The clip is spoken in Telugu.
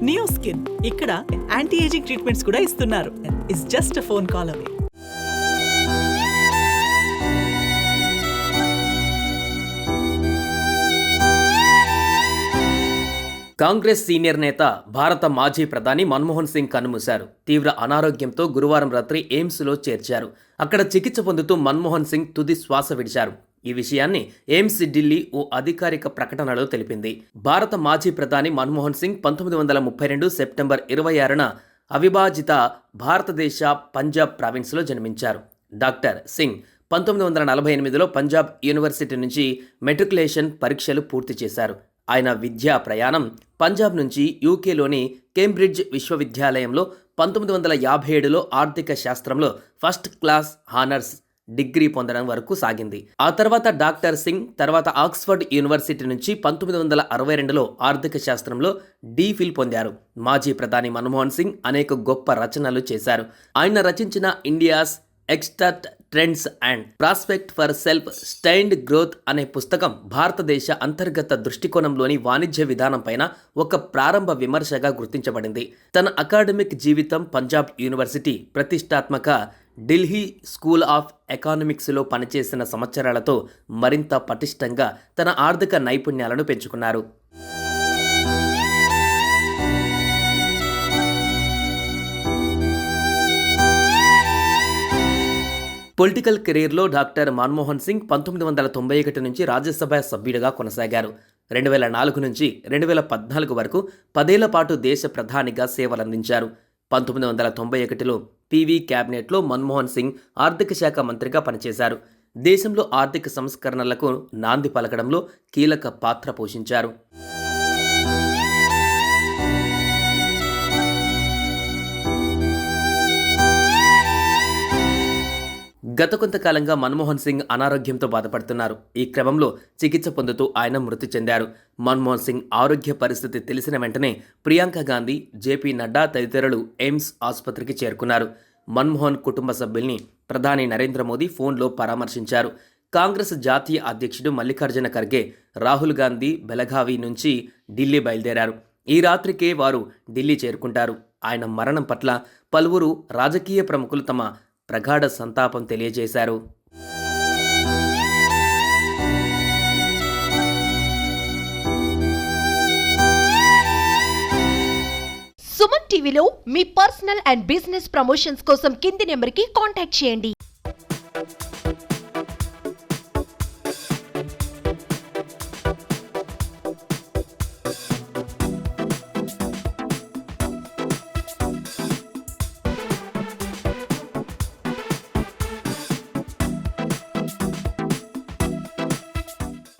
నియో స్కిన్ ఇక్కడ యాంటీ ఏజింగ్ ట్రీట్మెంట్స్ కూడా ఇస్తున్నారు. It's just a phone call away. Congress senior నేత, భారత మాజీ ప్రధాని మన్మోహన్ సింగ్ కన్నుమూశారు. తీవ్ర అనారోగ్యంతో గురువారం రాత్రి ఎయిమ్స్లో చేర్చారు. అక్కడ చికిత్స పొందుతూ మన్మోహన్ సింగ్ తుది శ్వాస విడిచారు. ఈ విషయాన్ని ఎయిమ్స్ ఢిల్లీ ఓ అధికారిక ప్రకటనలో తెలిపింది. భారత మాజీ ప్రధాని మన్మోహన్ సింగ్ 1932 సెప్టెంబర్ 26న అవిభాజిత భారతదేశ పంజాబ్ ప్రావిన్స్లో జన్మించారు. డాక్టర్ సింగ్ 1948లో పంజాబ్ యూనివర్సిటీ నుంచి మెట్రికులేషన్ పరీక్షలు పూర్తి చేశారు. ఆయన విద్యా ప్రయాణం పంజాబ్ నుంచి యూకేలోని కేంబ్రిడ్జ్ విశ్వవిద్యాలయంలో 1957లో ఆర్థిక శాస్త్రంలో ఫస్ట్ క్లాస్ హానర్స్ డిగ్రీ పొందడం వరకు సాగింది. ఆ తర్వాత డాక్టర్ సింగ్ తర్వాత ఆక్స్ఫర్డ్ యూనివర్సిటీ నుంచి 1962లో ఆర్థిక శాస్త్రంలో డీఫిల్ పొందారు. మాజీ ప్రధాని మన్మోహన్ సింగ్ అనేక గొప్ప రచనలు చేశారు. ఆయన రచించిన India's export trends and prospect for self sustained growth అనే పుస్తకం భారతదేశ అంతర్గత దృష్టికోణంలోని వాణిజ్య విధానంపైన ఒక ప్రారంభ విమర్శగా గుర్తించబడింది. తన అకాడమిక్ జీవితం పంజాబ్ యూనివర్సిటీ, ప్రతిష్టాత్మక ఢిల్లీ స్కూల్ ఆఫ్ ఎకానమిక్స్లో పనిచేసిన సంవత్సరాలతో మరింత పటిష్టంగా తన ఆర్థిక నైపుణ్యాలను పెంచుకున్నారు. పొలిటికల్ కెరీర్లో డాక్టర్ మన్మోహన్ సింగ్ 1991 నుంచి రాజ్యసభ సభ్యుడిగా కొనసాగారు. 2004 నుంచి 2014 వరకు 10 ఏళ్ల పాటు దేశ ప్రధానిగా సేవలందించారు. 1991లో పీవీ క్యాబినెట్లో మన్మోహన్ సింగ్ ఆర్థిక శాఖ మంత్రిగా పనిచేశారు. దేశంలో ఆర్థిక సంస్కరణలకు నాంది పలకడంలో కీలక పాత్ర పోషించారు. గత కొంతకాలంగా మన్మోహన్ సింగ్ అనారోగ్యంతో బాధపడుతున్నారు. ఈ క్రమంలో చికిత్స పొందుతూ ఆయన మృతి చెందారు. మన్మోహన్ సింగ్ ఆరోగ్య పరిస్థితి తెలిసిన వెంటనే ప్రియాంక గాంధీ, జేపీ నడ్డా తదితరులు ఎయిమ్స్ ఆసుపత్రికి చేరుకున్నారు. మన్మోహన్ కుటుంబ సభ్యుల్ని ప్రధాని నరేంద్ర మోదీ ఫోన్లో పరామర్శించారు. కాంగ్రెస్ జాతీయ అధ్యక్షుడు మల్లికార్జున ఖర్గే, రాహుల్ గాంధీ బెలగావి నుంచి ఢిల్లీ బయలుదేరారు. ఈ రాత్రికే వారు ఢిల్లీ చేరుకుంటారు. ఆయన మరణం పట్ల పలువురు రాజకీయ ప్రముఖులు తమ ప్రగాఢ సంతాపం తెలియజేశారు. సుమన్ టీవీలో మీ పర్సనల్ అండ్ బిజినెస్ ప్రమోషన్స్ కోసం కింది నెంబర్కి కాంటాక్ట్ చేయండి.